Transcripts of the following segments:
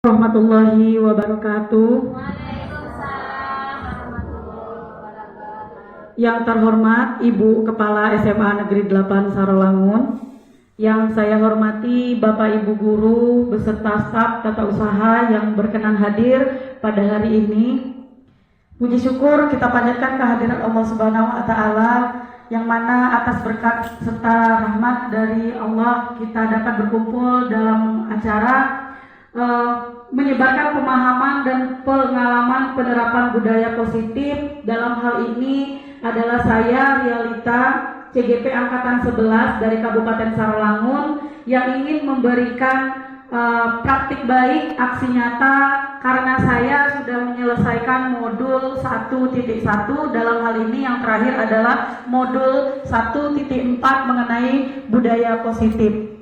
Warahmatullahi wabarakatuh. Yang terhormat Ibu Kepala SMA Negeri 8 Sarolangun, yang saya hormati Bapak Ibu Guru beserta staf tata usaha yang berkenan hadir pada hari ini. Puji syukur kita panjatkan kehadiran Allah Subhanahu wa Ta'ala, yang mana atas berkat serta rahmat dari Allah kita dapat berkumpul dalam acara menyebarkan pemahaman dan pengalaman penerapan budaya positif. Dalam hal ini adalah saya Rialita, CGP Angkatan 11 dari Kabupaten Sarolangun, yang ingin memberikan praktik baik, aksi nyata, karena saya sudah menyelesaikan modul 1.1. Dalam hal ini yang terakhir adalah modul 1.4 mengenai budaya positif.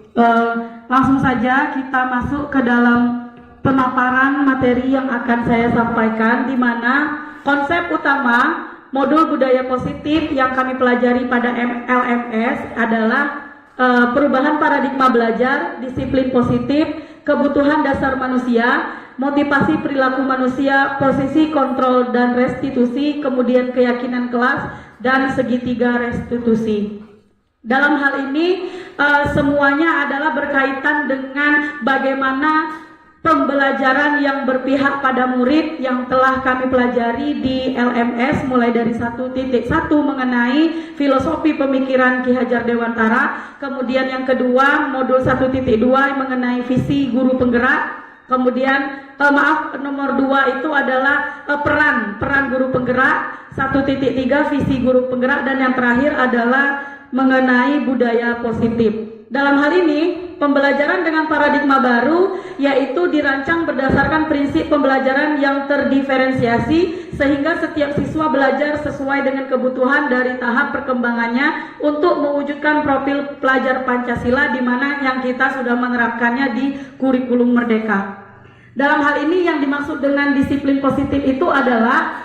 Langsung saja kita masuk ke dalam pemaparan materi yang akan saya sampaikan, di mana konsep utama modul budaya positif yang kami pelajari pada LMS adalah perubahan paradigma belajar, disiplin positif, kebutuhan dasar manusia, motivasi perilaku manusia, posisi kontrol dan restitusi, kemudian keyakinan kelas, dan segitiga restitusi. Dalam hal ini semuanya adalah berkaitan dengan bagaimana pembelajaran yang berpihak pada murid yang telah kami pelajari di LMS, mulai dari 1.1 mengenai filosofi pemikiran Ki Hajar Dewantara, kemudian yang kedua modul 1.2 mengenai visi guru penggerak, kemudian nomor 2 itu adalah peran guru penggerak, 1.3 visi guru penggerak, dan yang terakhir adalah mengenai budaya positif. Dalam hal ini, pembelajaran dengan paradigma baru yaitu dirancang berdasarkan prinsip pembelajaran yang terdiferensiasi, sehingga setiap siswa belajar sesuai dengan kebutuhan dari tahap perkembangannya untuk mewujudkan profil pelajar Pancasila, di mana yang kita sudah menerapkannya di kurikulum Merdeka. Dalam hal ini yang dimaksud dengan disiplin positif itu adalah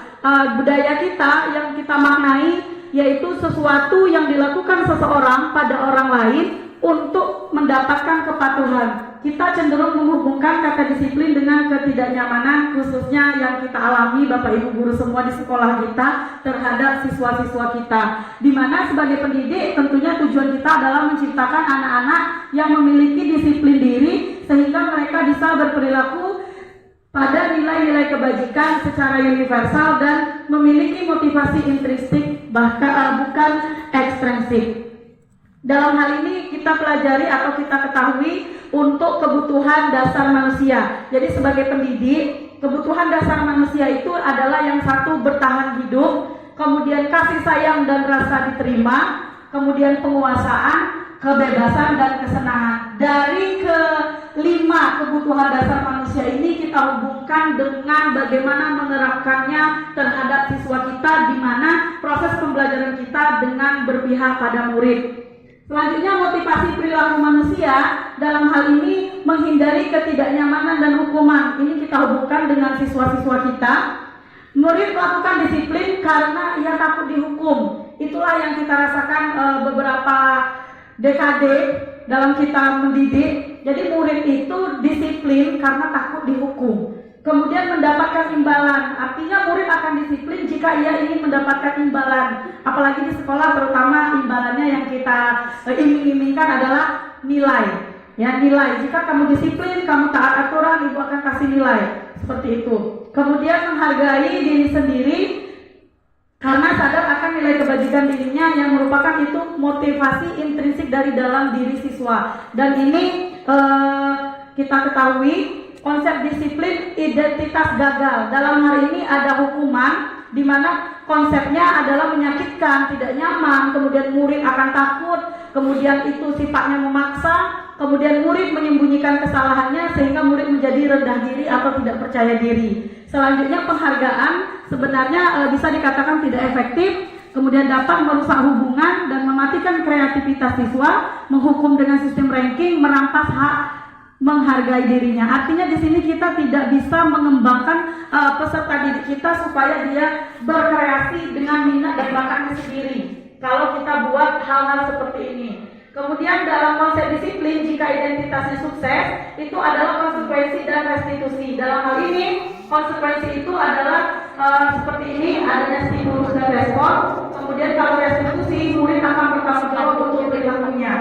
budaya kita yang kita maknai, yaitu sesuatu yang dilakukan seseorang pada orang lain untuk mendapatkan kepatuhan. Kita cenderung menghubungkan kata disiplin dengan ketidaknyamanan, khususnya yang kita alami Bapak Ibu Guru semua di sekolah kita terhadap siswa-siswa kita, di mana sebagai pendidik tentunya tujuan kita adalah menciptakan anak-anak yang memiliki disiplin diri, sehingga mereka bisa berperilaku pada nilai-nilai kebajikan secara universal dan memiliki motivasi intrinsik, bahkan bukan ekstrinsik. Dalam hal ini kita pelajari atau kita ketahui untuk kebutuhan dasar manusia. Jadi sebagai pendidik, kebutuhan dasar manusia itu adalah yang satu, bertahan hidup, kemudian kasih sayang dan rasa diterima, kemudian penguasaan, kebebasan, dan kesenangan. Dari kelima kebutuhan dasar manusia ini kita hubungkan dengan bagaimana menerapkannya terhadap siswa kita, di mana proses pembelajaran kita dengan berpihak pada murid. Selanjutnya, motivasi perilaku manusia, dalam hal ini menghindari ketidaknyamanan dan hukuman. Ini kita hubungkan dengan siswa-siswa kita. Murid melakukan disiplin karena ia takut dihukum. Itulah yang kita rasakan beberapa dekade dalam kita mendidik. Jadi murid itu disiplin karena takut dihukum. Kemudian mendapatkan imbalan, artinya murid akan disiplin jika ia ingin mendapatkan imbalan. Apalagi di sekolah, terutama imbalannya yang kita iming-imingkan adalah nilai. Ya, nilai. Jika kamu disiplin, kamu taat aturan, ibu akan kasih nilai. Seperti itu. Kemudian menghargai diri sendiri karena sadar akan nilai kebajikan dirinya, yang merupakan itu motivasi intrinsik dari dalam diri siswa. Dan ini kita ketahui konsep disiplin identitas gagal. Dalam hal ini ada hukuman, di mana konsepnya adalah menyakitkan, tidak nyaman, kemudian murid akan takut, kemudian itu sifatnya memaksa, kemudian murid menyembunyikan kesalahannya sehingga murid menjadi rendah diri atau tidak percaya diri. Selanjutnya, penghargaan sebenarnya bisa dikatakan tidak efektif, kemudian dapat merusak hubungan dan mematikan kreativitas siswa, menghukum dengan sistem ranking, merampas hak menghargai dirinya. Artinya di sini kita tidak bisa mengembangkan peserta didik kita supaya dia berkreasi dengan minat dan bakatnya sendiri. Kalau kita buat hal-hal seperti ini, Kemudian dalam konsep disiplin, jika identitasnya sukses, itu adalah konsekuensi dan restitusi. Dalam hal ini, konsekuensi itu adalah seperti ini, adanya stimulus dan respon. Kemudian kalau restitusi, murid akan bertanggung jawab untuk perilakunya.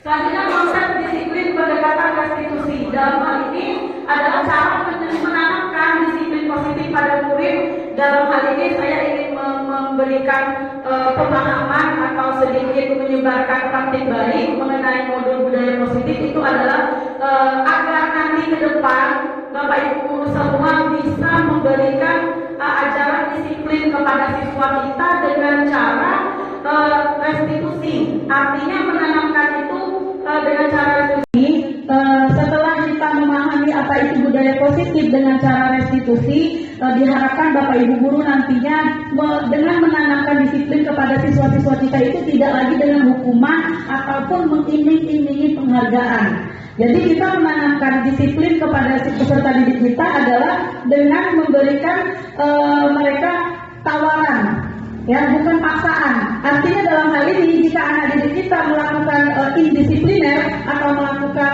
Selanjutnya konsep disiplin pendekatan restitusi. Dalam hal ini adalah cara menanamkan disiplin positif pada murid. Dalam hal ini saya ingin memberikan pemahaman atau sedikit menyebarkan praktik baik mengenai modul budaya positif itu adalah agar nanti ke depan Bapak Ibu guru semua bisa memberikan ajaran disiplin kepada siswa kita dengan cara restitusi. Artinya menanamkan itu dengan cara restitusi. Setelah kita memahami apa itu budaya positif dengan cara restitusi, diharapkan Bapak Ibu guru nantinya dengan menanamkan disiplin kepada siswa-siswa kita itu tidak lagi dengan hukuman ataupun mengiming-imingi penghargaan. Jadi kita menanamkan disiplin kepada peserta didik kita adalah dengan memberikan mereka tawaran, ya, bukan paksaan. Artinya dalam hal ini jika anak didik kita melakukan indisipliner atau melakukan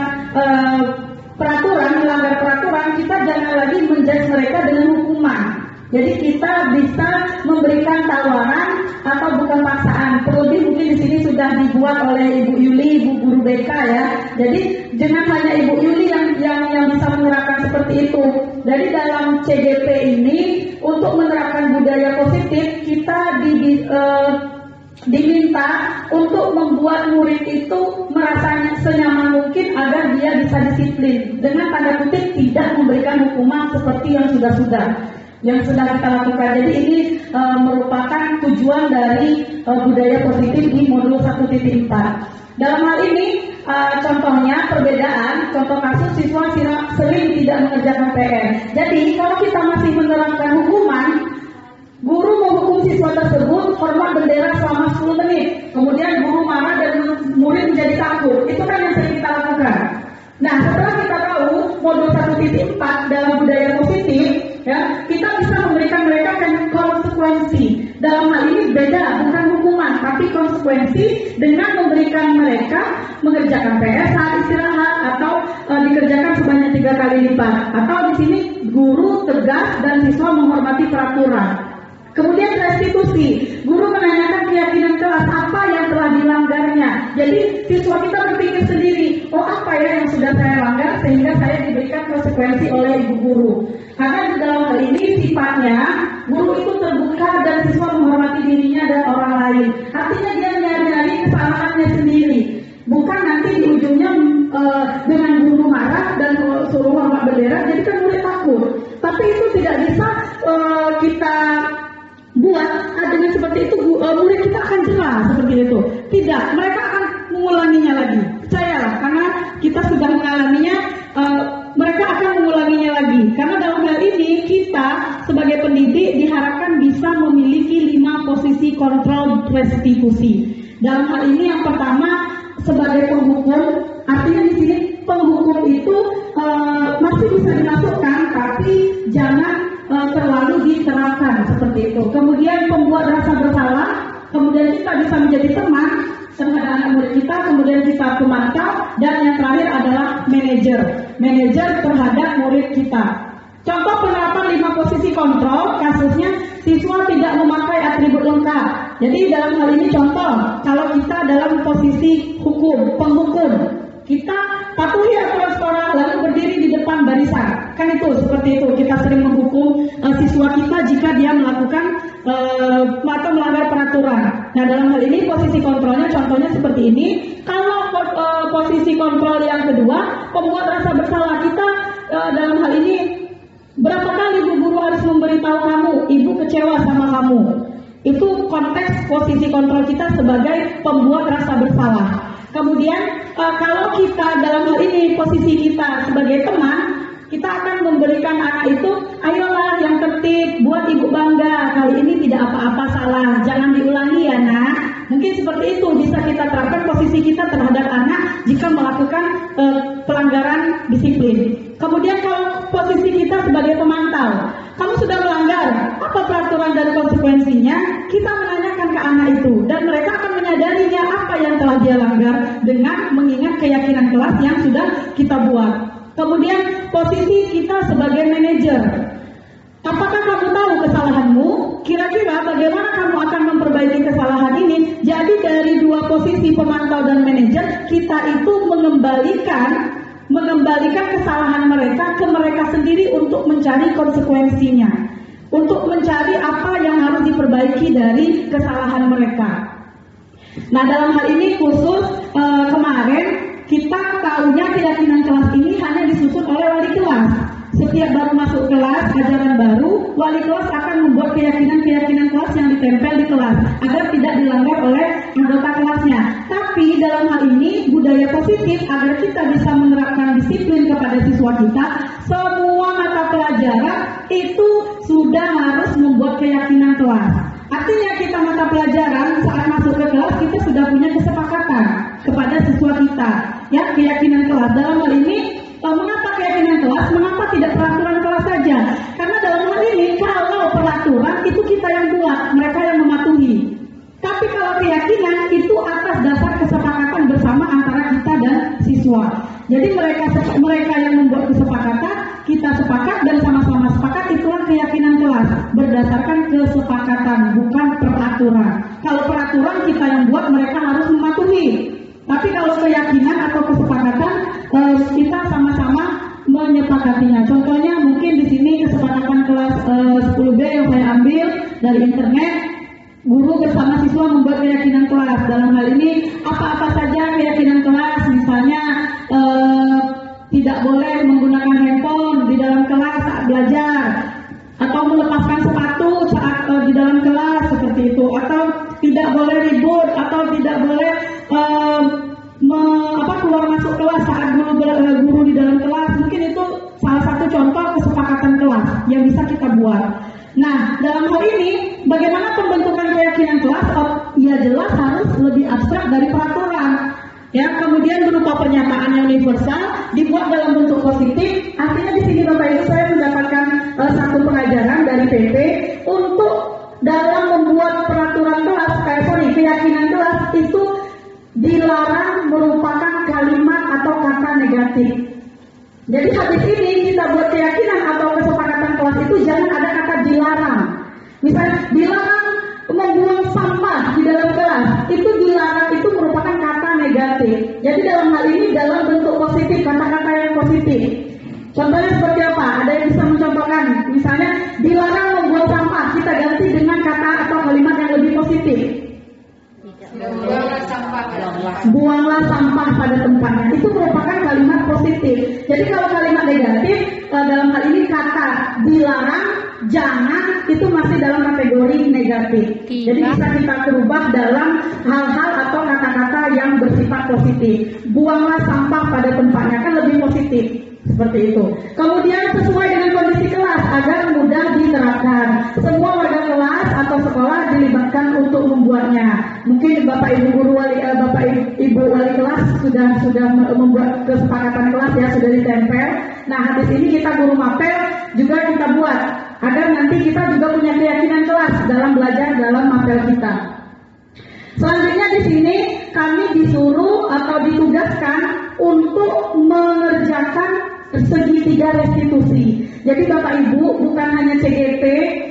melanggar peraturan, kita jangan lagi menjudge mereka dengan hukuman. Jadi kita bisa memberikan tawaran atau bukan paksaan. Terlebih mungkin di sini sudah dibuat oleh Ibu Yuli, Ibu Guru BK ya. Jadi jangan hanya Ibu Yuli yang bisa menerapkan seperti itu. Jadi dalam CGP ini untuk menerapkan budaya positif kita diminta untuk membuat murid itu merasa senyaman mungkin agar dia bisa disiplin dengan tanda kutip tidak memberikan hukuman seperti yang sudah kita lakukan. Jadi ini merupakan tujuan dari budaya positif di modul 1.4. Dalam hal ini contohnya perbedaan, contoh kasus siswa sering tidak mengerjakan PR. Jadi kalau kita masih menerapkan hukuman, guru menghukum siswa tersebut hormat bendera selama 10 menit. Kemudian guru marah dan murid menjadi takut. Itu kan yang sering kita lakukan. Nah, setelah kita tahu modul 1.4 dalam budaya positif, ya, kita bisa memberikan mereka konsekuensi. Dalam hal ini beda, bukan hukuman, tapi konsekuensi dengan memberikan mereka mengerjakan PR saat istirahat atau dikerjakan sebanyak 3 kali lipat. Atau di sini guru tegas dan siswa menghormati peraturan. Kemudian restitusi, guru menanyakan keyakinan kelas apa yang telah dilanggarnya. Jadi siswa kita berpikir sendiri, oh apa ya yang sudah saya langgar sehingga saya diberikan konsekuensi oleh ibu guru. Karena di dalam hal ini sifatnya guru itu terbuka dan siswa menghormati dirinya dan orang lain. Artinya dia menyadari kesalahannya sendiri. Bukan nanti di ujungnya dengan guru marah dan suruh hormat bendera, jadi kan murid takut. Tapi itu tidak bisa kita buat dengan seperti itu murid kita akan jelas seperti itu. Tidak, mereka akan mengulanginya lagi. Percayalah, karena kita sudah mengalaminya, mereka akan mengulanginya lagi. Karena dalam hal ini kita sebagai pendidik diharapkan bisa memiliki 5 posisi kontrol restitusi. Dalam hal ini yang pertama sebagai penghukum, artinya di sini penghukum itu masih bisa dimasukkan, tapi jangan terlalu diterapkan seperti itu. Kemudian pembuat rasa bersalah, kemudian kita bisa menjadi teman terhadap anak murid kita, kemudian kita pemantau, dan yang terakhir adalah manajer terhadap murid kita. Contoh penerapan 5 posisi kontrol, kasusnya siswa tidak memakai atribut lengkap. Jadi dalam hal ini contoh, kalau kita dalam posisi penghukum, kita patuhi aturan sekolah lalu berdiri di depan barisan. Kan itu seperti itu, kita sering menghukum siswa kita jika dia melakukan atau melanggar peraturan. Nah dalam hal ini posisi kontrolnya contohnya seperti ini. Kalau posisi kontrol yang kedua, pembuat rasa bersalah, kita dalam hal ini berapa kali ibu guru harus memberitahu kamu, ibu kecewa sama kamu. Itu konteks posisi kontrol kita sebagai pembuat rasa bersalah. Kemudian kalau kita dalam hal ini posisi kita sebagai teman, kita akan memberikan anak itu, ayolah yang tertib, buat ibu bangga, kali ini tidak apa-apa salah, jangan diulangi ya nak. Mungkin seperti itu bisa kita terapkan posisi kita terhadap anak jika melakukan pelanggaran disiplin. Kemudian kalau posisi kita sebagai pemantau, kamu sudah melanggar, apa peraturan dan konsekuensinya? Kita menanyakan ke anak itu dan mereka akan menyadarinya apa yang telah dia lakukan. dengan mengingat keyakinan kelas yang sudah kita buat. Kemudian posisi kita sebagai manajer. Apakah kamu tahu kesalahanmu? Kira-kira bagaimana kamu akan memperbaiki kesalahan ini? Jadi dari dua posisi pemantau dan manajer, kita itu mengembalikan kesalahan mereka ke mereka sendiri untuk mencari konsekuensinya, untuk mencari apa yang harus diperbaiki dari kesalahan mereka. Nah, dalam hal ini khusus kemarin kita tahunya keyakinan kelas ini hanya disusun oleh wali kelas. Setiap baru masuk kelas, ajaran baru, wali kelas akan membuat keyakinan kelas yang ditempel di kelas agar tidak dilanggar oleh anggota kelasnya. Tapi dalam hal ini budaya positif agar kita bisa menerapkan disiplin kepada siswa kita, semua mata pelajaran itu sudah harus membuat keyakinan kelas. Artinya kita mata pelajaran saat masuk ke kelas kita sudah punya kesepakatan kepada siswa kita, ya, keyakinan kelas. Dalam hal ini mengapa keyakinan kelas? Mengapa tidak peraturan kelas saja? Karena dalam hal ini kalau peraturan itu kita yang buat, mereka yang mematuhi. Tapi kalau keyakinan itu atas dasar kesepakatan bersama antara kita dan siswa. Jadi mereka yang membuat kesepakatan, kita sepakat dan sama-sama sepakat, itulah keyakinan kelas berdasarkan kesepakatan, bukan peraturan. Kalau peraturan kita yang buat, mereka harus mematuhi. Tapi kalau keyakinan atau kesepakatan, kita sama-sama menyepakatinya. Contohnya mungkin di sini kesepakatan kelas 10B yang saya ambil dari internet, guru bersama siswa membuat keyakinan kelas. Dalam hal ini apa-apa saja keyakinan kelas, misalnya tidak boleh menggunakan handphone di dalam kelas saat belajar, atau melepaskan sepatu saat di dalam kelas seperti itu, atau tidak boleh ribut, atau tidak boleh keluar masuk kelas saat guru di dalam kelas. Mungkin itu salah satu contoh kesepakatan kelas yang bisa kita buat. Nah, dalam hal ini bagaimana pembentukan keyakinan kelas? Ya jelas harus lebih abstrak dari peraturan. Ya, kemudian berupa pernyataan yang universal dibuat dalam bentuk positif. Artinya di sini Bapak Ibu saya mendapatkan satu pengajaran dari PP untuk dalam membuat peraturan kelas, keyakinan kelas itu dilarang merupakan kalimat atau kata negatif. Jadi habis ini kita buat keyakinan atau kesepakatan kelas itu jangan ada kata dilarang. Misalnya dilarang membuang sampah di dalam kelas, itu dilarang itu merupakan kata negatif. Jadi dalam hal ini dalam bentuk positif, kata-kata yang positif. Contohnya seperti apa? Ada yang bisa mencontohkan? Misalnya dilarang membuang sampah, kita ganti dengan kata atau kalimat yang lebih positif. Buanglah sampah pada tempatnya. Itu merupakan kalimat positif. Jadi kalau kalimat negatif, dalam hal ini kata dilarang, jangan, itu masih dalam kategori negatif. Jadi bisa kita ubah dalam hal-hal atau kata-kata yang bersifat positif. Buanglah sampah pada tempatnya, kan lebih positif. Seperti itu. Kemudian sesuai dengan kondisi kelas agar mudah diterapkan. Semua warga kelas atau sekolah dilibatkan untuk membuatnya. Mungkin Bapak Ibu guru Bapak Ibu wali kelas sudah membuat kesepakatan kelas ya, sudah ditempel. Nah, habis ini kita guru mapel juga kita buat agar nanti kita juga punya keyakinan kelas dalam belajar dalam mapel kita. Selanjutnya di sini kami disuruh atau ditugaskan untuk mengerjakan segitiga restitusi. Jadi Bapak Ibu bukan hanya CGT,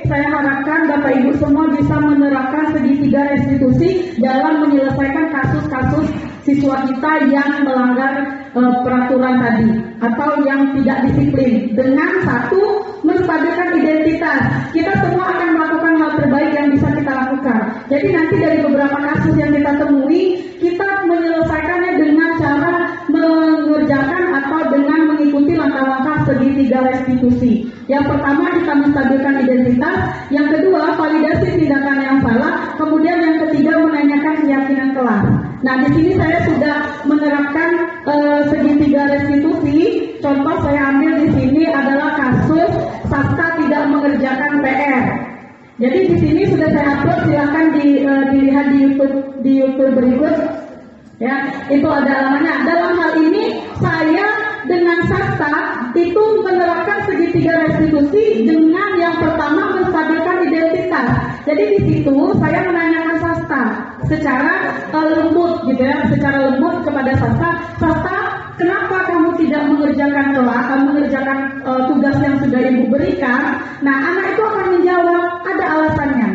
saya harapkan Bapak Ibu semua bisa menerapkan segitiga restitusi dalam menyelesaikan kasus-kasus siswa kita yang melanggar peraturan tadi atau yang tidak disiplin. Dengan satu, menstabilkan identitas. Kita semua akan melakukan hal terbaik yang bisa kita lakukan. Jadi nanti dari beberapa kasus yang kita temui, kita menyelesaikannya dengan cara mengerjakan atau dengan mengikuti langkah-langkah segitiga restitusi. Yang pertama kita menstabilkan identitas, yang kedua validasi tindakan yang salah, kemudian yang ketiga menanyakan keyakinan kelas. Nah, di sini saya sudah menerapkan segitiga restitusi. Contoh saya ambil di sini adalah kasus Sasta tidak mengerjakan PR. Jadi di sini sudah saya upload, silakan dilihat di YouTube berikut. Ya, itu ada alamatnya. Dalam hal ini saya dengan Sasta itu menerapkan segitiga restitusi dengan yang pertama menstabilkan identitas. Jadi di situ saya menanyakan Sasta, Sasta secara lembut gitu ya, secara lembut kepada Sasta. Sasta, kenapa kamu tidak mengerjakan mengerjakan tugas yang sudah ibu berikan? Nah, anak itu akan menjawab ada alasannya.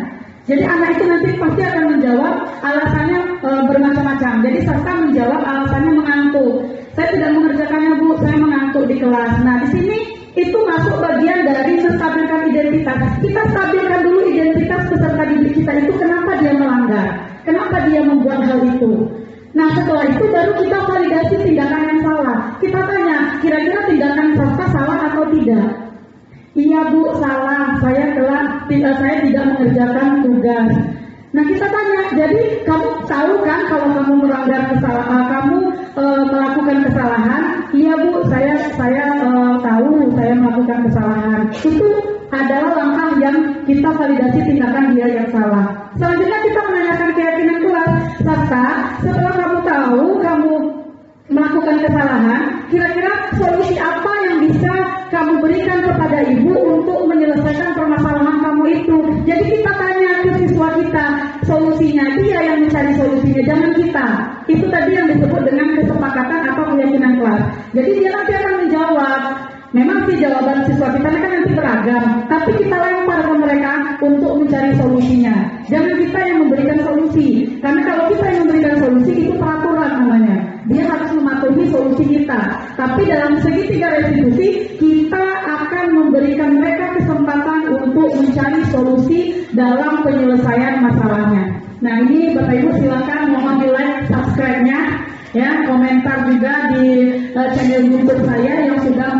Jadi anak itu nanti pasti akan menjawab alasannya bermacam-macam. Jadi Sasta menjawab alasannya mengantuk. Saya tidak mengerjakannya Bu, saya mengantuk di kelas. Nah, di sini itu masuk bagian dari menstabilkan identitas. Kita stabilkan dulu identitas peserta didik kita itu, kenapa dia melanggar, kenapa dia membuat hal itu. Nah, setelah itu baru kita validasi tindakan yang salah. Kita tanya, kira-kira tindakan Sasta salah atau tidak? Iya Bu, salah. Saya tidak mengerjakan tugas. Nah, kita tanya, jadi kamu tahu kan kalau kamu melanggar kesalahan, kamu melakukan kesalahan? Iya Bu, saya tahu saya melakukan kesalahan. Itu adalah langkah yang kita validasi tindakan dia yang salah. Selanjutnya kita menanyakan keyakinan kelas. Sasta, setelah kamu tahu kamu melakukan kesalahan, kira-kira solusi apa yang bisa kamu berikan kepada ibu untuk menyelesaikan permasalahan kamu itu? Jadi kita tanya ke siswa kita solusinya, dia yang mencari solusinya, jangan kita. Itu tadi yang disebut dengan kesepakatan atau keyakinan kelas. Jadi dia nanti akan menjawab. Memang sih jawaban siswa kita kan nanti beragam, tapi kita lempar ke mereka untuk mencari solusinya. Jangan kita yang memberikan solusi, karena kalau kita yang memberikan solusi itu peraturan namanya. Dia harus mematuhi solusi kita. Tapi dalam segitiga restitusi kita akan memberikan mereka kesempatan untuk mencari solusi dalam penyelesaian masalahnya. Nah, ini Bapak Ibu silakan mohon di like, subscribe-nya, ya, komentar juga di channel YouTube saya yang sudah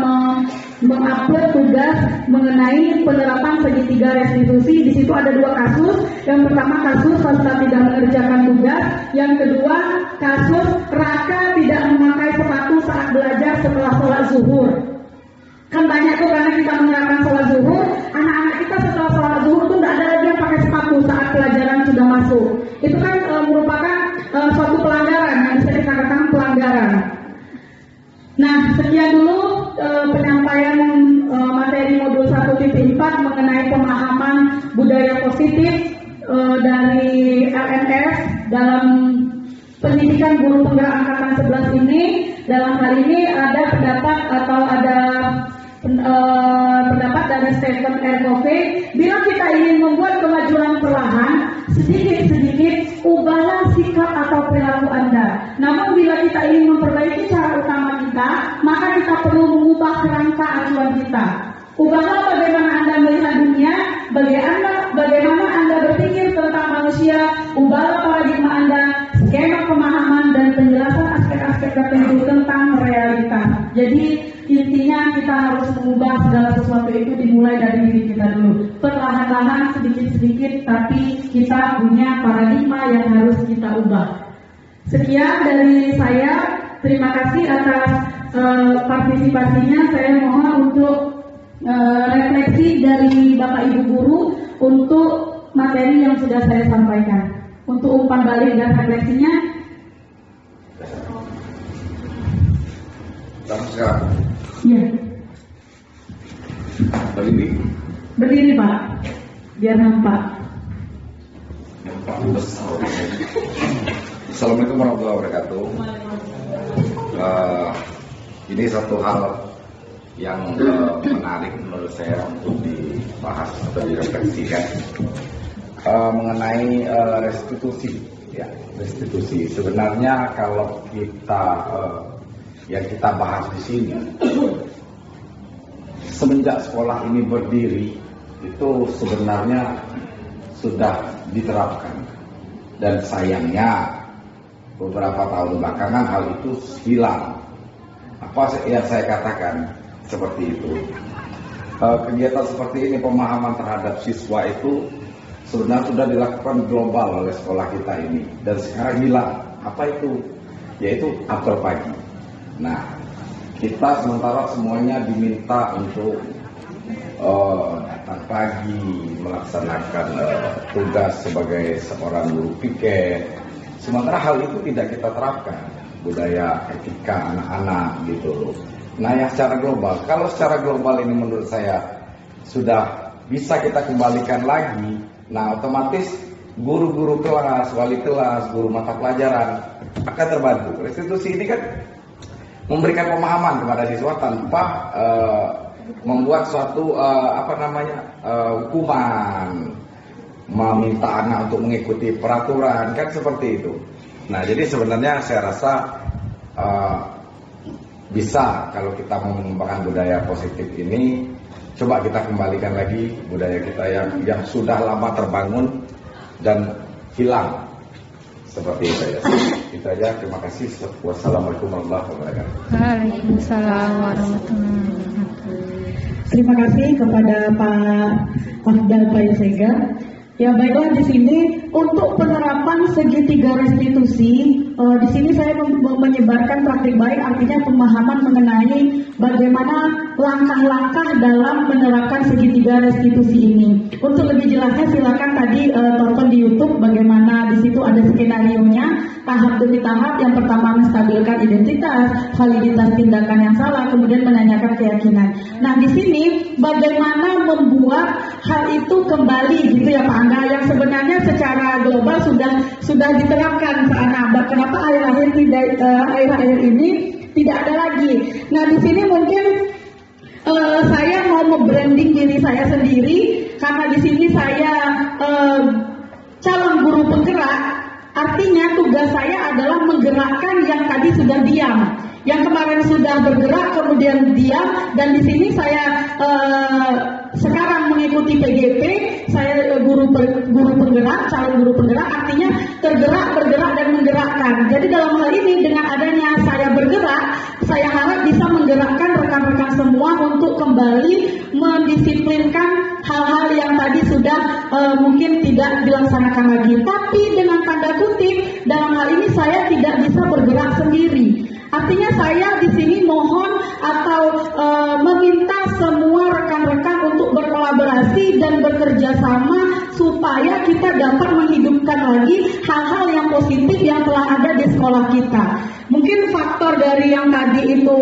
mengupload tugas mengenai penerapan segitiga restitusi. Di situ ada 2 kasus. Yang pertama kasus Sasta tidak mengerjakan tugas. Yang kedua kasus Raka tidak memakai sepatu saat belajar setelah sholat zuhur. Kan banyak tuh karena kita menerapkan sholat zuhur, anak-anak kita setelah sholat zuhur tuh tidak ada lagi yang pakai sepatu saat pelajaran sudah masuk. Itu kan merupakan suatu pelanggaran, yang bisa dikatakan pelanggaran. Nah, sekian dulu penyampaian materi modul 1.4 mengenai pemahaman budaya positif dari LMS dalam pendidikan guru penggerak angkatan 11 ini. Dalam hal ini ada pendapat atau ada pendapat dari Stephen R. Covey, bila kita ingin membuat kemajuan perlahan, sedikit-sedikit ubahlah sikap atau perilaku Anda. Namun bila kita ingin memperbaiki cara utama kita, maka kita perlu mengubah kerangka acuan kita. Ubahlah bagaimana Anda melihat dunia, bagaimana Anda berpikir tentang manusia, ubahlah paradigma Anda, skema pemahaman dan penjelasan aspek-aspek tertentu tentang realitas. Jadi intinya kita harus mengubah segala sesuatu itu dimulai dari diri kita dulu. Perlahan-lahan, sedikit-sedikit, tapi kita punya paradigma yang harus kita ubah. Sekian dari saya. Terima kasih atas partisipasinya. Saya mohon untuk refleksi dari Bapak Ibu Guru untuk materi yang sudah saya sampaikan. Untuk umpan balik dan refleksinya. Sekarang. Iya. Berdiri Pak, biar nampak. Assalamualaikum warahmatullahi wabarakatuh. Ini satu hal yang menarik menurut saya untuk dibahas atau direfleksikan mengenai restitusi. Ya, restitusi. Sebenarnya kalau kita yang kita bahas di sini, semenjak sekolah ini berdiri itu sebenarnya sudah diterapkan, dan sayangnya beberapa tahun belakangan hal itu hilang. Apa yang saya katakan seperti itu, kegiatan seperti ini, pemahaman terhadap siswa itu sebenarnya sudah dilakukan global oleh sekolah kita ini, dan sekarang hilang. Apa itu? Yaitu apel pagi. Nah, kita sementara semuanya diminta untuk datang pagi, melaksanakan tugas sebagai seorang guru piket. Sementara hal itu tidak kita terapkan, budaya etika anak-anak gitu loh. Nah, yang secara global, kalau secara global ini menurut saya sudah bisa kita kembalikan lagi. Nah, otomatis guru-guru kelas, wali kelas, guru mata pelajaran akan terbantu. Restitusi ini kan memberikan pemahaman kepada siswa tanpa membuat suatu hukuman, meminta anak untuk mengikuti peraturan, kan seperti itu. Nah, jadi sebenarnya saya rasa bisa kalau kita mengembangkan budaya positif ini, coba kita kembalikan lagi budaya kita yang sudah lama terbangun dan hilang. Seperti itu ya. Itu aja, terima kasih. Wassalamualaikum warahmatullahi wabarakatuh. Waalaikumsalam warahmatullahi wabarakatuh. Terima kasih kepada Pak Afdal Payasega. Ya baiklah, di sini untuk penerapan segitiga restitusi, di sini saya menyebarkan praktik baik, artinya pemahaman mengenai bagaimana langkah-langkah dalam menerapkan segitiga restitusi ini. Untuk lebih jelasnya silakan tadi tonton di YouTube bagaimana di situ ada skenario-nya, tahap demi tahap. Yang pertama menstabilkan identitas, validitas tindakan yang salah, kemudian menanyakan keyakinan. Nah di sini bagaimana membuat hal itu kembali gitu ya Pak Angga, yang sebenarnya secara global sudah diterapkan ke anak. Kenapa akhir-akhir ini tidak ada lagi? Nah di sini mungkin saya mau membranding diri saya sendiri, karena di sini saya calon guru penggerak. Artinya tugas saya adalah menggerakkan yang tadi sudah diam, yang kemarin sudah bergerak kemudian diam, dan di sini saya sekarang mengikuti PGP, saya guru penggerak, calon guru penggerak, artinya tergerak, bergerak dan menggerakkan. Jadi dalam hal ini dengan adanya saya bergerak, saya harap bisa menggerakkan rekan-rekan semua untuk kembali mendisiplinkan hal-hal yang tadi sudah mungkin tidak dilaksanakan lagi. Tapi dengan tanda kutip, dalam hal ini saya tidak bisa bergerak sendiri. Artinya saya di sini mohon atau meminta semua rekan-rekan untuk berkolaborasi dan bekerja sama supaya kita dapat menghidupkan lagi hal-hal yang positif yang telah ada di sekolah kita. Mungkin faktor dari yang tadi itu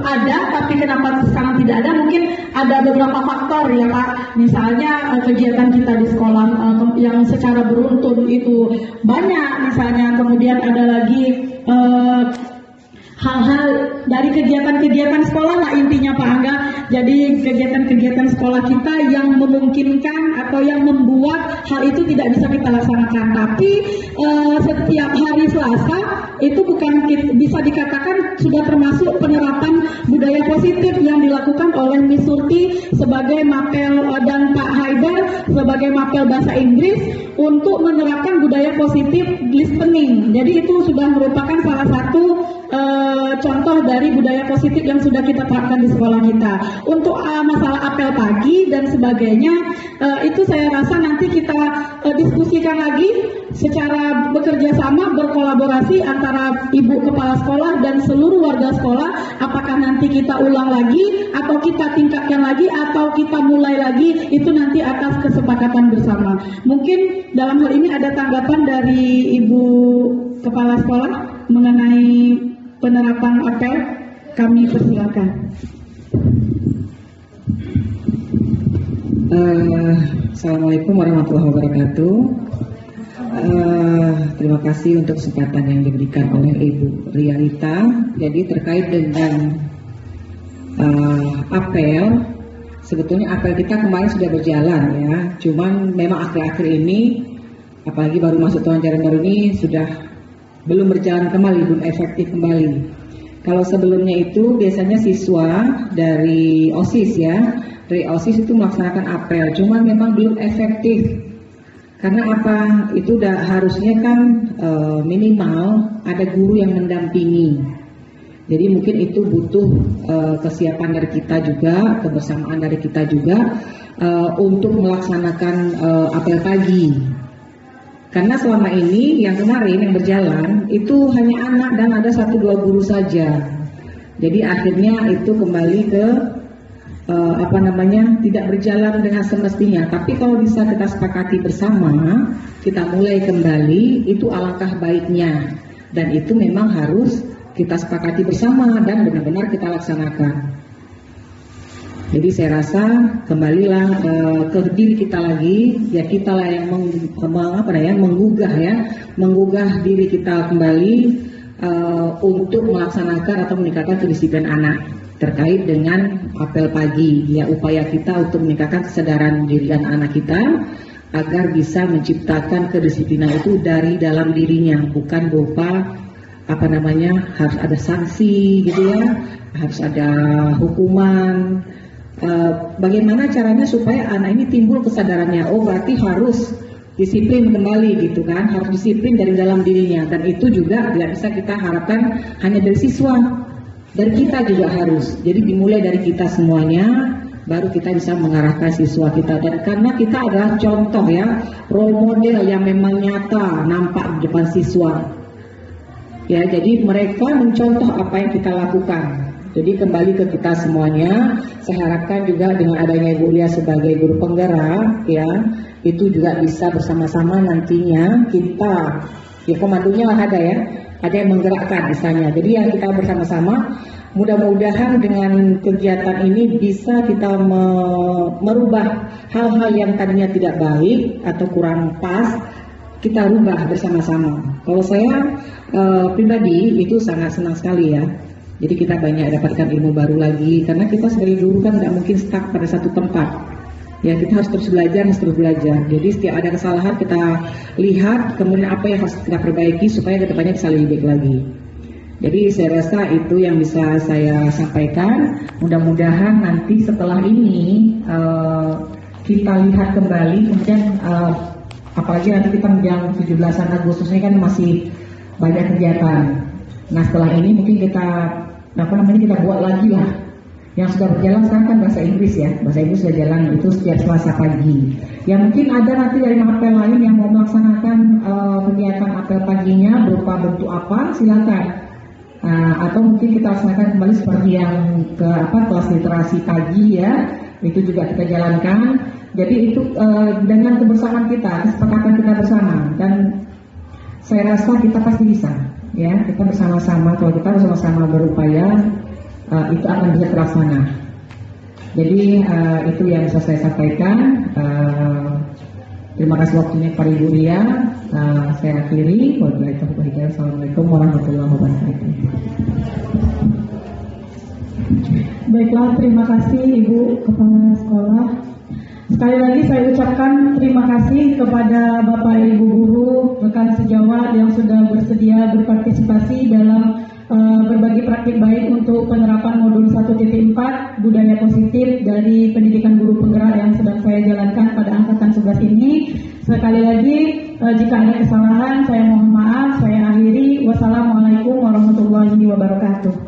ada, tapi kenapa sekarang tidak ada? Mungkin ada beberapa faktor ya Pak. Misalnya kegiatan kita di sekolah yang secara beruntun itu banyak, misalnya. Kemudian ada lagi hal-hal dari kegiatan-kegiatan sekolah lah intinya Pak Angga. Jadi kegiatan-kegiatan sekolah kita yang memungkinkan atau yang membuat hal itu tidak bisa kita laksanakan. Tapi setiap hari Selasa itu bukan bisa dikatakan sudah termasuk penerapan budaya positif yang dilakukan oleh Miss Surti sebagai mapel dan Pak Haidar sebagai mapel bahasa Inggris untuk menerapkan budaya positif listening. Jadi itu sudah merupakan salah satu contoh dari budaya positif yang sudah kita terapkan di sekolah kita. Untuk masalah apel pagi dan sebagainya, itu saya rasa nanti kita diskusikan lagi secara bekerja sama, berkolaborasi antara ibu kepala sekolah dan seluruh warga sekolah. Apakah nanti kita ulang lagi atau kita tingkatkan lagi atau kita mulai lagi, itu nanti atas kesepakatan bersama. Mungkin dalam hal ini ada tanggapan dari ibu kepala sekolah mengenai penerapan apel, kami persilakan. Assalamualaikum warahmatullahi wabarakatuh. Terima kasih untuk kesempatan yang diberikan oleh Ibu Rianita. Jadi terkait dengan apel, sebetulnya apel kita kemarin sudah berjalan ya. Cuman memang akhir-akhir ini, apalagi baru masuk tahun ajaran baru ini, sudah belum berjalan kembali, belum efektif kembali. Kalau sebelumnya itu biasanya siswa dari OSIS ya, dari OSIS itu melaksanakan apel, cuman memang belum efektif. Karena apa? Itu harusnya kan minimal ada guru yang mendampingi. Jadi mungkin itu butuh kesiapan dari kita juga, kebersamaan dari kita juga untuk melaksanakan apel pagi. Karena selama ini yang kemarin yang berjalan itu hanya anak dan ada 1-2 guru saja. Jadi akhirnya itu kembali ke tidak berjalan dengan semestinya. Tapi kalau bisa kita sepakati bersama, kita mulai kembali, itu alangkah baiknya. Dan itu memang harus kita sepakati bersama dan benar-benar kita laksanakan. Jadi saya rasa kembalilah ke diri kita lagi, ya kita lah yang menggugah diri kita kembali untuk melaksanakan atau meningkatkan kedisiplinan anak terkait dengan apel pagi, ya upaya kita untuk meningkatkan kesadaran diri anak-anak kita agar bisa menciptakan kedisiplinan itu dari dalam dirinya, bukan berupa harus ada sanksi gitu ya, harus ada hukuman. Bagaimana caranya supaya anak ini timbul kesadarannya, oh berarti harus disiplin kembali gitu kan, harus disiplin dari dalam dirinya, dan itu juga tidak bisa kita harapkan hanya dari siswa, dari kita juga harus. Jadi dimulai dari kita semuanya, baru kita bisa mengarahkan siswa kita. Dan karena kita adalah contoh ya, role model yang memang nyata nampak di depan siswa ya, jadi mereka mencontoh apa yang kita lakukan. Jadi kembali ke kita semuanya, saya harapkan juga dengan adanya Ibu Lia sebagai guru penggerak ya, itu juga bisa bersama-sama nantinya kita, ya komandonya lah ada yang menggerakkan misalnya. Jadi yang kita bersama-sama, mudah-mudahan dengan kegiatan ini bisa kita merubah hal-hal yang tadinya tidak baik atau kurang pas, kita rubah bersama-sama. Kalau saya pribadi itu sangat senang sekali ya. Jadi kita banyak dapatkan ilmu baru lagi, karena kita sebagai guru kan tidak mungkin stuck pada satu tempat. Ya kita harus terus belajar. Jadi setiap ada kesalahan kita lihat, kemudian apa yang harus kita perbaiki supaya kedepannya bisa lebih baik lagi. Jadi saya rasa itu yang bisa saya sampaikan. Mudah-mudahan nanti setelah ini kita lihat kembali, kemudian apalagi nanti kita menjelang 17 Agustus ini kan masih banyak kegiatan. Nah setelah ini mungkin kita buat lagi lah. Yang sudah berjalan sekarang kan bahasa Inggris ya, bahasa Inggris sudah jalan itu setiap Selasa pagi. Ya mungkin ada nanti dari apel lain yang mau melaksanakan kegiatan apel paginya berupa bentuk apa, silakan. Atau mungkin kita laksanakan kembali seperti yang kelas literasi pagi ya, itu juga kita jalankan. Jadi itu dengan kebersamaan kita, kesepakatan kita bersama, dan saya rasa kita pasti bisa. Ya, kita bersama-sama, kalau kita bersama-sama berupaya, itu akan bisa terlaksana. Jadi itu yang bisa saya sampaikan. Terima kasih waktunya kepada Ibu Lia. Saya akhiri. Wassalamualaikum warahmatullahi wabarakatuh. Baiklah, terima kasih Ibu Kepala Sekolah. Sekali lagi saya ucapkan terima kasih kepada Bapak Ibu Guru, rekan sejawat yang sudah bersedia berpartisipasi dalam berbagi praktik baik untuk penerapan modul 1.4 budaya positif dari pendidikan guru penggerak yang sedang saya jalankan pada angkatan 11 ini. Sekali lagi jika ada kesalahan saya mohon maaf, saya akhiri. Wassalamualaikum warahmatullahi wabarakatuh.